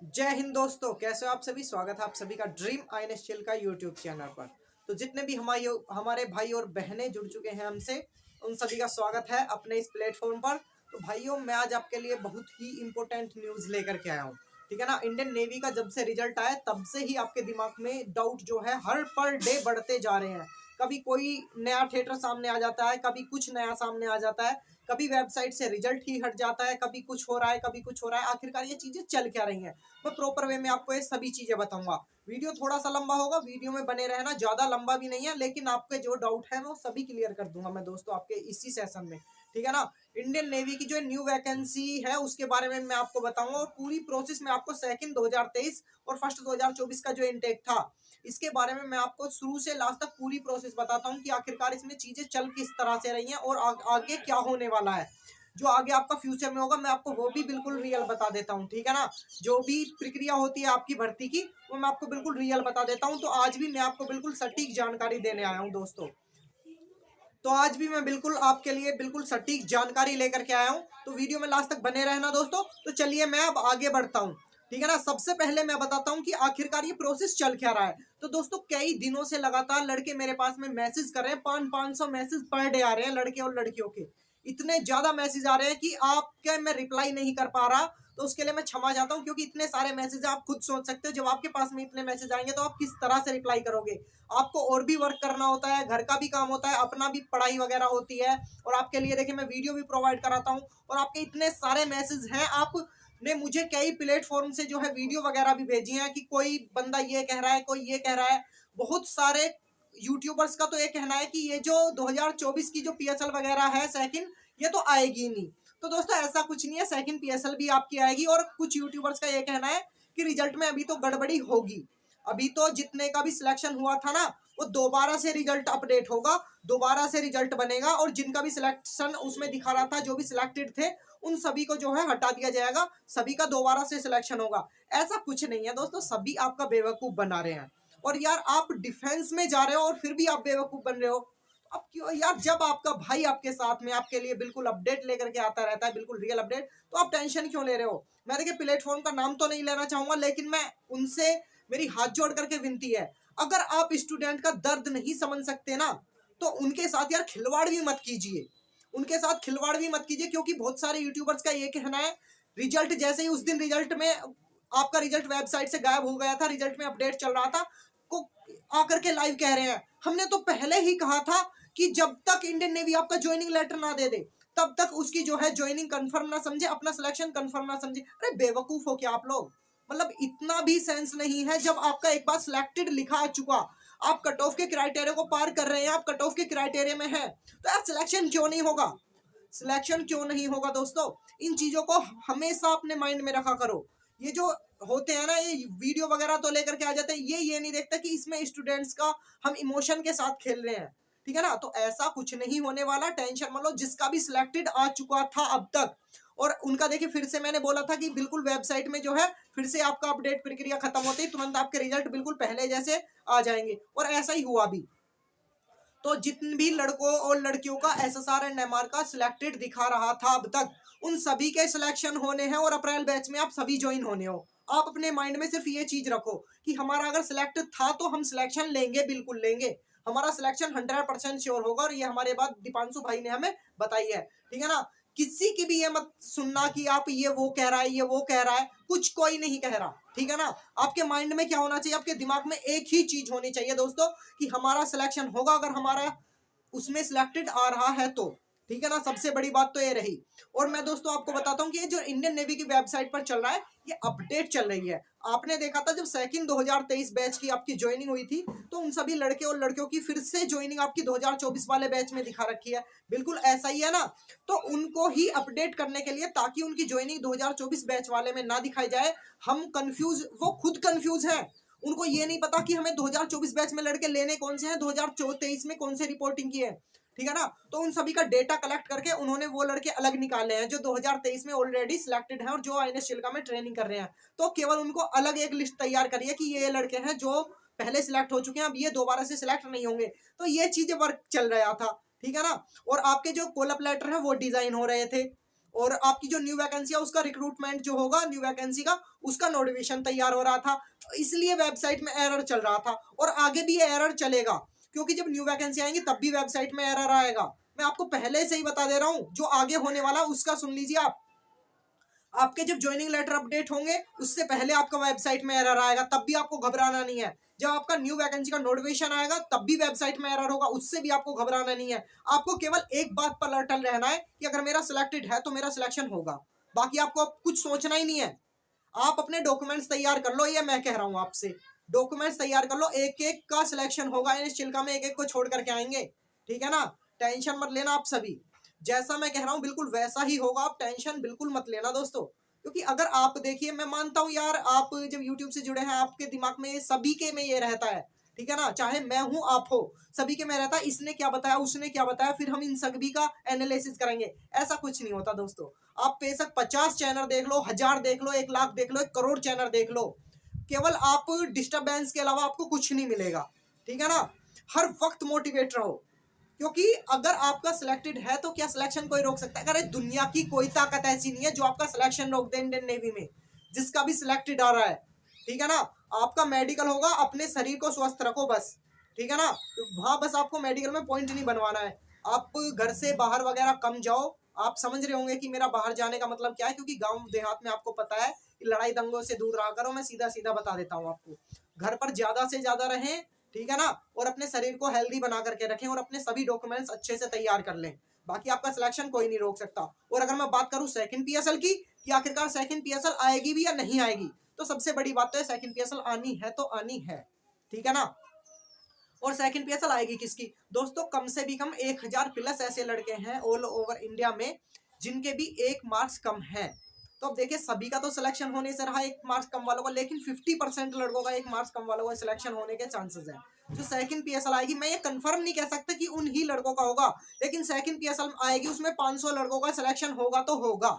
जय हिंद दोस्तों, कैसे हो आप सभी। स्वागत है आप सभी का ड्रीम INSTL का यूट्यूब चैनल पर। तो जितने भी हमारे भाई और बहनें जुड़ चुके हैं हमसे, उन सभी का स्वागत है अपने इस प्लेटफॉर्म पर। तो भाइयों, मैं आज आपके लिए बहुत ही इंपॉर्टेंट न्यूज़ लेकर के आया हूँ। ठीक है ना। इंडियन नेवी का जब से रिजल्ट आया तब से ही आपके दिमाग में डाउट जो है हर पर डे बढ़ते जा रहे हैं। कभी कोई नया थिएटर सामने आ जाता है, कभी कुछ नया सामने आ जाता है, कभी वेबसाइट से रिजल्ट ही हट जाता है, कभी कुछ हो रहा है, कभी कुछ हो रहा है। आखिरकार ये चीजें चल क्या रही हैं, मैं प्रॉपर वे में आपको ये सभी चीजें बताऊंगा। वीडियो थोड़ा सा लंबा होगा, वीडियो में बने रहना, ज्यादा लंबा भी नहीं है, लेकिन आपके जो डाउट है वो सभी क्लियर कर दूंगा मैं दोस्तों आपके इसी सेशन में। ठीक है ना। इंडियन नेवी की जो न्यू वैकेंसी है उसके बारे में मैं आपको बताऊंगा, और पूरी प्रोसेस में आपको सेकंड 2023 और फर्स्ट 2024 का जो इनटेक था इसके बारे में मैं आपको शुरू से लास्ट तक पूरी प्रोसेस बताता हूँ कि आखिरकार इसमें चीजें चल किस तरह से रही हैं और आगे क्या होने वाला है। जो आगे आपका फ्यूचर में होगा मैं आपको वो भी बिल्कुल रियल बता देता हूँ। ठीक है ना। जो भी प्रक्रिया होती है आपकी भर्ती की वो मैं आपको बिल्कुल रियल बता देता हूँ। तो आज भी मैं आपको बिल्कुल सटीक जानकारी देने आया हूँ दोस्तों। तो आज भी मैं बिल्कुल आपके लिए बिल्कुल सटीक जानकारी लेकर के आया हूँ, तो वीडियो में लास्ट तक बने रहना दोस्तों। तो चलिए मैं अब आगे बढ़ता हूँ। ठीक है ना। सबसे पहले मैं बताता हूँ कि आखिरकार ये प्रोसेस चल क्या रहा है। तो दोस्तों कई दिनों से लगातार लड़के मेरे पास में मैसेज कर रहे हैं, 500 मैसेज पर डे आ रहे हैं लड़के और लड़कियों के। इतने ज्यादा मैसेज आ रहे हैं कि आपके मैं रिप्लाई नहीं कर पा रहा। तो उसके लिए मैं क्षमा चाहता हूँ, क्योंकि इतने सारे मैसेज आप खुद सोच सकते हो, जब आपके पास में इतने मैसेज आएंगे तो आप किस तरह से रिप्लाई करोगे। आपको और भी वर्क करना होता है, घर का भी काम होता है, अपना भी पढ़ाई वगैरह होती है, और आपके लिए देखिए मैं वीडियो भी प्रोवाइड कराता हूँ। और आपके इतने सारे मैसेज हैं, आपने मुझे कई प्लेटफॉर्म से जो है वीडियो वगैरह भी भेजी है कि कोई बंदा ये कह रहा है, कोई ये कह रहा है। बहुत सारे यूट्यूबर्स का तो ये कहना है कि ये जो 2024 की जो PSL वगैरह है सेकंड, ये तो आएगी नहीं। तो दोस्तों ऐसा कुछ नहीं है, सेकंड PSL भी आपकी आएगी। और कुछ यूट्यूबर्स का ये कहना है कि रिजल्ट में अभी तो गड़बड़ी होगी। अभी तो जितने का भी सिलेक्शन हुआ था ना वो दोबारा से रिजल्ट अपडेट होगा, दोबारा से रिजल्ट बनेगा, और जिनका भी सिलेक्शन उसमें दिखा रहा था, जो भी सिलेक्टेड थे उन सभी को जो है हटा दिया जाएगा, सभी का दोबारा से सिलेक्शन होगा। ऐसा कुछ नहीं है दोस्तों, सभी आपका बेवकूफ बना रहे हैं। और यार आप डिफेंस में जा रहे हो और फिर भी आप बेवकूफ बन रहे हो। अब क्यों यार, जब आपका भाई आपके साथ में आपके लिए बिल्कुल अपडेट लेकर के आता रहता है, बिल्कुल रियल अपडेट, तो आप टेंशन क्यों ले रहे हो। मैं देखिए प्लेटफॉर्म का नाम तो नहीं लेना चाहूंगा, लेकिन मैं उनसे मेरी हाथ जोड़ करके विनती है, अगर आप स्टूडेंट का दर्द नहीं समझ सकते ना तो उनके साथ यार खिलवाड़ भी मत कीजिए। उनके साथ खिलवाड़ भी मत कीजिए, क्योंकि बहुत सारे यूट्यूबर्स का ये कहना है रिजल्ट जैसे ही उस दिन रिजल्ट में आपका रिजल्ट वेबसाइट से गायब हो गया था, रिजल्ट में अपडेट चल रहा था, को आकर के लाइव कह रहे हैं हमने तो पहले ही कहा था कि जब तक इंडियन नेवी आपका ज्वाइनिंग लेटर ना दे दे तब तक उसकी जो है ज्वाइनिंग कंफर्म ना समझे, अपना सिलेक्शन कंफर्म ना समझे। अरे बेवकूफ हो क्या आप लोग। मतलब इतना भी सेंस नहीं है। जब आपका एक बार सिलेक्टेड लिखा आ चुका, आप कट ऑफ के क्राइटेरिया को पार कर रहे हैं, आप कट ऑफ के क्राइटेरिया में हैं, तो यार सिलेक्शन क्यों नहीं होगा। सिलेक्शन क्यों नहीं होगा दोस्तों। इन चीजों को हमेशा अपने माइंड में रखा करो। ये जो होते हैं ना, ये वीडियो वगैरह तो लेकर के आ जाते हैं, ये नहीं देखते कि इसमें स्टूडेंट्स का हम इमोशन के साथ खेल रहे हैं। ठीक है ना। तो ऐसा कुछ नहीं होने वाला, टेंशन मत लो। जिसका भी सिलेक्टेड आ चुका था अब तक, और उनका देखिए फिर से मैंने बोला था कि बिल्कुल वेबसाइट में जो है फिर से आपका अपडेट प्रक्रिया खत्म होते ही तुरंत आपके रिजल्ट बिल्कुल पहले जैसे आ जाएंगे, और ऐसा ही हुआ भी। तो जितने भी लड़कों और लड़कियों का SSR एंड MR का सिलेक्टेड दिखा रहा था अब तक, उन सभी के सिलेक्शन होने हैं, और अप्रैल बैच में आप सभी ज्वाइन होने हो। आप अपने माइंड में सिर्फ ये चीज रखो कि हमारा अगर सिलेक्ट था तो हम सिलेक्शन लेंगे, बिल्कुल लेंगे। हमारा सिलेक्शन 100% श्योर होगा, और ये हमारे बात दीपांशु भाई ने हमें बताई है। ठीक है ना। किसी की भी ये मत सुनना कि आप ये वो कह रहा है, ये वो कह रहा है, कुछ कोई नहीं कह रहा। ठीक है ना। आपके माइंड में क्या होना चाहिए, आपके दिमाग में एक ही चीज होनी चाहिए दोस्तों, कि हमारा सिलेक्शन होगा अगर हमारा उसमें सिलेक्टेड आ रहा है तो। ठीक है ना। सबसे बड़ी बात तो ये रही। और मैं दोस्तों आपको बताता हूँ कि ये जो इंडियन नेवी की वेबसाइट पर चल रहा है ये अपडेट चल रही है। आपने देखा था जब सेकंड 2023 बैच की आपकी ज्वाइनिंग हुई थी, तो उन सभी लड़के और लड़कियों की फिर से ज्वाइनिंग आपकी 2024 वाले बैच में दिखा रखी है। बिल्कुल ऐसा ही है ना। तो उनको ही अपडेट करने के लिए, ताकि उनकी ज्वाइनिंग 2024 बैच वाले में ना दिखाई जाए, हम कंफ्यूज, वो खुद कंफ्यूज है। उनको ये नहीं पता कि हमें 2024 बैच में लड़के लेने कौन से हैं, 2023 में कौन से रिपोर्टिंग की है। ठीक है ना। तो उन सभी का डेटा कलेक्ट करके उन्होंने वो लड़के अलग निकाले हैं जो 2023 में ऑलरेडी सिलेक्टेड हैं और जो INS चिल्का में ट्रेनिंग कर रहे हैं। तो केवल उनको अलग एक लिस्ट तैयार करी है कि ये लड़के हैं जो पहले सिलेक्ट हो चुके हैं, अब ये दोबारा से सिलेक्ट नहीं होंगे। तो ये चीजें वर्क चल रहा था। ठीक है ना। और आपके जो कॉल अप लेटर है वो डिजाइन हो रहे थे, और आपकी जो न्यू वैकेंसी है उसका रिक्रूटमेंट जो होगा न्यू वैकेंसी का, उसका नोटिफिकेशन तैयार हो रहा था, इसलिए वेबसाइट में एरर चल रहा था और आगे भी एरर चलेगा, क्योंकि जब न्यू वैकेंसी आएंगी तब भी वेबसाइट में एरर आएगा। मैं आपको पहले से ही बता दे रहा हूँ, जो आगे होने वाला उसका सुन लीजिए आप। आपके जब ज्वाइनिंग लेटर अपडेट होंगे उससे पहले आपका वेबसाइट में एरर आएगा, तब भी आपको घबराना नहीं है। जब आपका न्यू वैकेंसी का नोटिफिकेशन आएगा तब भी वेबसाइट में एरर होगा, उससे भी आपको घबराना नहीं है। आपको केवल एक बात पर अटल रहना है कि अगर मेरा सिलेक्टेड है तो मेरा सिलेक्शन होगा, बाकी आपको कुछ सोचना ही नहीं है। आप अपने डॉक्यूमेंट्स तैयार कर लो, ये मैं कह रहा हूँ आपसे, डॉक्यूमेंट्स तैयार कर लो, एक एक का सिलेक्शन होगा। इस चिल्का में एक एक को छोड़ करके आएंगे, ठीक है ना, टेंशन मत लेना आप सभी। जैसा मैं कह रहा हूँ बिल्कुल वैसा ही होगा, आप टेंशन बिल्कुल मत लेना दोस्तों। क्योंकि अगर आप देखिए, मैं मानता हूँ यार, आप जब यूट्यूब से जुड़े हैं आपके दिमाग में सभी के में ये रहता है, ठीक है ना, चाहे मैं हूं आप हो, सभी के में रहता है इसने क्या बताया उसने क्या बताया, फिर हम इन सभी का एनालिसिस करेंगे। ऐसा कुछ नहीं होता दोस्तों। आप बेशक 50 चैनल देख लो, 1000 देख लो, 1 लाख देख लो, 1 करोड़ चैनल देख लो, केवल आप डिस्टर्बेंस के अलावा आपको कुछ नहीं मिलेगा, ठीक है ना। हर वक्त मोटिवेट रहो, क्योंकि अगर आपका सिलेक्टेड है तो क्या सिलेक्शन कोई रोक सकता है? अगर दुनिया की कोई ताकत ऐसी नहीं है जो आपका सिलेक्शन रोक दे इंडियन नेवी में, जिसका भी सिलेक्टेड आ रहा है, ठीक है ना। आपका मेडिकल होगा, अपने शरीर को स्वस्थ रखो बस, ठीक है ना। वहां बस आपको मेडिकल में पॉइंट नहीं बनवाना है। आप घर से बाहर वगैरह कम जाओ। आप समझ रहे होंगे कि मेरा बाहर जाने का मतलब क्या है, क्योंकि गांव देहात में आपको पता है कि लड़ाई दंगों से दूर रहा करो। मैं सीधा सीधा बता देता हूँ आपको, घर पर ज्यादा से ज्यादा रहें, ठीक है ना, और अपने शरीर को हेल्दी बना करके रखें और अपने सभी डॉक्यूमेंट्स अच्छे से तैयार कर लें। बाकी आपका सिलेक्शन कोई नहीं रोक सकता। और अगर मैं बात करूं सेकंड पीएसएल की, कि आखिरकार सेकंड पीएसएल आएगी भी या नहीं आएगी, तो सबसे बड़ी बात तो है सेकंड पीएसएल आनी है तो आनी है, ठीक है ना। और सेकंड पीएसएल आएगी किसकी दोस्तों? कम से भी कम 1000 प्लस ऐसे लड़के हैं ऑल ओवर इंडिया में जिनके भी 1 मार्क्स कम है। तो अब देखिए, सभी का तो सिलेक्शन होने से रहा 1 मार्क्स कम वालों का, लेकिन 50% लड़कों का 1 मार्क्स कम वालों का सिलेक्शन होने के चांसेस है। जो सेकंड पीएसएल आएगी, मैं ये कंफर्म नहीं कह सकता कि उन ही लड़कों का होगा, लेकिन सेकंड पीएसएल आएगी, उसमें 500 लड़कों का सिलेक्शन होगा तो होगा,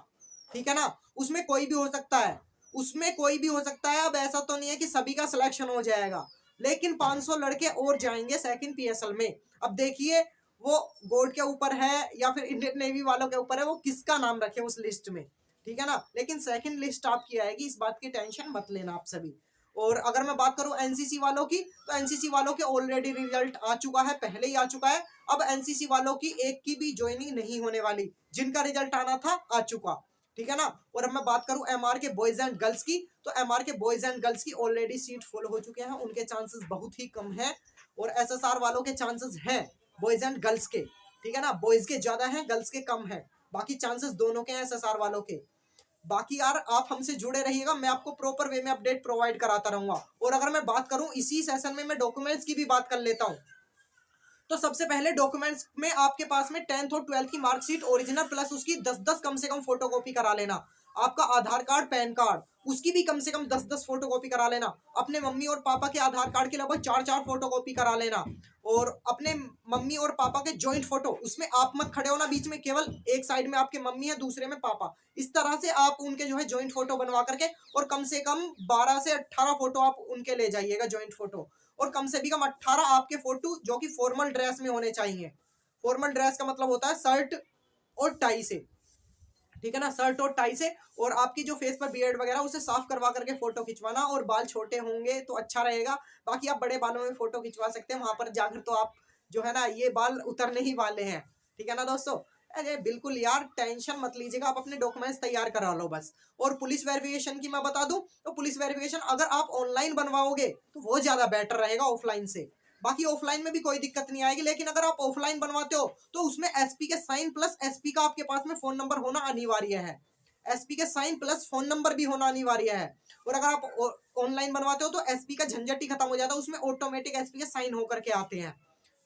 ठीक है ना। उसमें कोई भी हो सकता है, उसमें कोई भी हो सकता है। अब ऐसा तो नहीं है कि सभी का सिलेक्शन हो जाएगा, लेकिन 500 लड़के और जाएंगे सेकंड पीएसएल में। अब देखिए, वो बोर्ड के ऊपर है या फिर इंडियन नेवी वालों के ऊपर है, वो किसका नाम रखे उस लिस्ट में, ठीक है ना। लेकिन सेकंड लिस्ट आपकी आएगी, इस बात की टेंशन मत लेना आप सभी। और अगर मैं बात करूं एनसीसी वालों की, तो एनसीसी वालों के ऑलरेडी रिजल्ट आ चुका है, पहले ही आ चुका है। अब एनसीसी वालों की एक की भी ज्वाइनिंग नहीं होने वाली, जिनका रिजल्ट आना था आ चुका, ठीक है ना। और अब मैं बात करूं एमआर के बॉयज एंड गर्ल्स की, तो एमआर के बॉयज एंड गर्ल्स की ऑलरेडी सीट फुल हो चुके हैं, उनके चांसेस बहुत ही कम है। और एसएसआर वालों के चांसेस हैं बॉयज एंड गर्ल्स के, ठीक है ना, बॉयज के ज्यादा हैं, गर्ल्स के कम है। बाकी चांसेस दोनों के हैं एसएसआर वालों के। बाकी यार आप हमसे जुड़े रहिएगा, मैं आपको प्रॉपर वे में अपडेट प्रोवाइड कराता रहूंगा। और अगर मैं बात करूं इसी सेशन में, मैं डॉक्यूमेंट्स की भी बात कर लेता हूं। तो सबसे पहले डॉक्यूमेंट्स में आपके पास में 10th और 12th की मार्कशीट ओरिजिनल प्लस उसकी 10-10 कम से कम फोटोकॉपी करा लेना। आपका आधार कार्ड, पैन कार्ड, उसकी भी कम से कम 10-10 फोटोकॉपी करा लेना। अपने मम्मी और पापा के आधार कार्ड के लगभग 4-4 फोटोकॉपी करा लेना। और अपने मम्मी और पापा के जॉइंट फोटो, उसमें आप मत खड़े होना बीच में, केवल एक साइड में आपके मम्मी है, दूसरे में पापा, इस तरह से आप उनके जो है जॉइंट फोटो बनवा करके, और कम से कम 12 से 18 फोटो आप उनके ले जाइएगा जॉइंट फोटो। और कम से भी कम 18 आपके फोटो जो कि फॉर्मल ड्रेस में होने चाहिए। फॉर्मल ड्रेस का मतलब होता है शर्ट और टाई से, ठीक है ना, शर्ट और टाई से। और आपकी जो फेस पर बियर्ड वगैरह उसे साफ करवा करके फोटो खिंचवाना। और बाल छोटे होंगे तो अच्छा रहेगा, बाकी आप बड़े बालों में फोटो खिंचवा सकते हैं, वहां पर जाकर तो आप जो है ना ये बाल उतरने ही वाले हैं, ठीक है ना दोस्तों। अरे बिल्कुल यार टेंशन मत लीजिएगा, आप अपने डॉक्यूमेंट्स तैयार करा लो बस। और पुलिस वेरिफिकेशन की मैं बता दूं, तो पुलिस वेरिफिकेशन अगर आप ऑनलाइन बनवाओगे तो वो ज्यादा बेटर रहेगा ऑफलाइन से। बाकी ऑफलाइन में भी कोई दिक्कत नहीं आएगी, लेकिन अगर आप ऑफलाइन बनवाते हो तो उसमें एसपी के साइन प्लस एसपी का आपके पास में फोन नंबर होना अनिवार्य है। एसपी के साइन प्लस फोन नंबर भी होना अनिवार्य है। और अगर आप ऑनलाइन बनवाते हो तो एसपी का झंझट ही खत्म हो जाता है, उसमें ऑटोमेटिक एसपी के साइन होकर के आते हैं,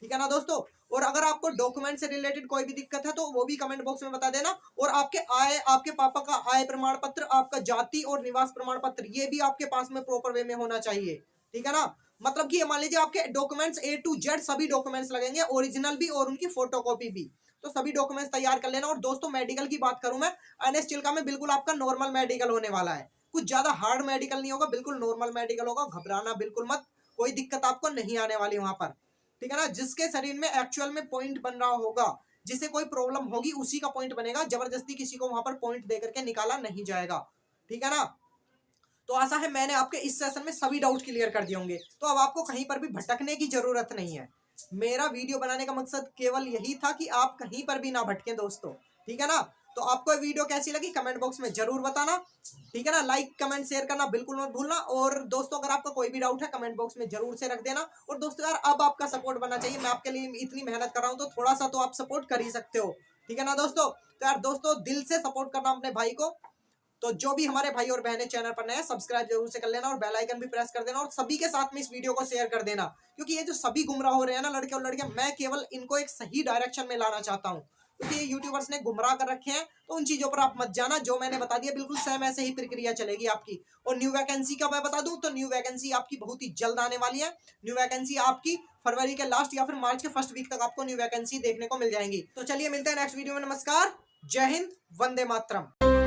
ठीक है ना दोस्तों। और अगर आपको डॉक्यूमेंट से रिलेटेड कोई भी दिक्कत है तो वो भी कमेंट बॉक्स में बता देना। और आपके आय, आपके पापा का आय प्रमाण पत्र, आपका जाति और निवास प्रमाण पत्र, ये भी आपके पास में प्रॉपर वे में होना चाहिए, ठीक है ना। मतलब कि मान लीजिए आपके डॉक्यूमेंट्स A to Z सभी डॉक्यूमेंट्स लगेंगे, ओरिजिनल भी और उनकी फोटोकॉपी भी। तो सभी डॉक्यूमेंट्स तैयार कर लेना। और दोस्तों मेडिकल की बात करूं मैं, एनएस चिल्का में बिल्कुल आपका नॉर्मल मेडिकल होने वाला है, कुछ ज्यादा हार्ड मेडिकल नहीं होगा, बिल्कुल नॉर्मल मेडिकल होगा, घबराना बिल्कुल मत, कोई दिक्कत आपको नहीं आने वाली वहां पर, ठीक है ना। जिसके शरीर में एक्चुअल में पॉइंट बन रहा होगा, जिसे कोई प्रॉब्लम होगी उसी का पॉइंट बनेगा, जबरदस्ती किसी को वहां पर पॉइंट दे करके निकाला नहीं जाएगा, ठीक है ना। तो आशा है मैंने आपके इस सेशन में सभी डाउट क्लियर कर दिए होंगे। तो अब आपको कहीं पर भी भटकने की जरूरत नहीं है। मेरा वीडियो बनाने का मकसद केवल यही था कि आप कहीं पर भी ना भटकें दोस्तों, ठीक है ना। तो आपको ये वीडियो कैसी लगी कमेंट बॉक्स में जरूर बताना, ठीक है ना। लाइक कमेंट शेयर करना बिल्कुल मत भूलना। और दोस्तों अगर आपका कोई भी डाउट है कमेंट बॉक्स में जरूर से रख देना। और दोस्तों यार अब आपका सपोर्ट बनना चाहिए, मैं आपके लिए इतनी मेहनत कर रहा हूँ तो थोड़ा सा तो आप सपोर्ट कर ही सकते हो, ठीक है ना दोस्तों। तो यार दोस्तों दिल से सपोर्ट करना अपने भाई को। तो जो भी हमारे भाई और बहनें चैनल पर नए हैं सब्सक्राइब जरूर से कर लेना और बेल आइकन भी प्रेस कर देना और सभी के साथ में इस वीडियो को शेयर कर देना, क्योंकि ये जो सभी गुमराह हो रहे हैं ना लड़के और लड़कियां, मैं केवल इनको एक सही डायरेक्शन में लाना चाहता हूँ, क्योंकि ये यूट्यूबर्स ने गुमराह कर रखे हैं। तो उन चीजों पर आप मत जाना, जो मैंने बता दिया बिल्कुल सेम ऐसे ही प्रक्रिया चलेगी आपकी। और न्यू वैकेंसी का मैं बता दूं तो न्यू वैकेंसी आपकी बहुत ही जल्द आने वाली है। न्यू वैकेंसी आपकी फरवरी के लास्ट या फिर मार्च के फर्स्ट वीक तक आपको न्यू वैकेंसी देखने को मिल जाएंगी। तो चलिए मिलते हैं नेक्स्ट वीडियो में। नमस्कार, जय हिंद, वंदे मातरम।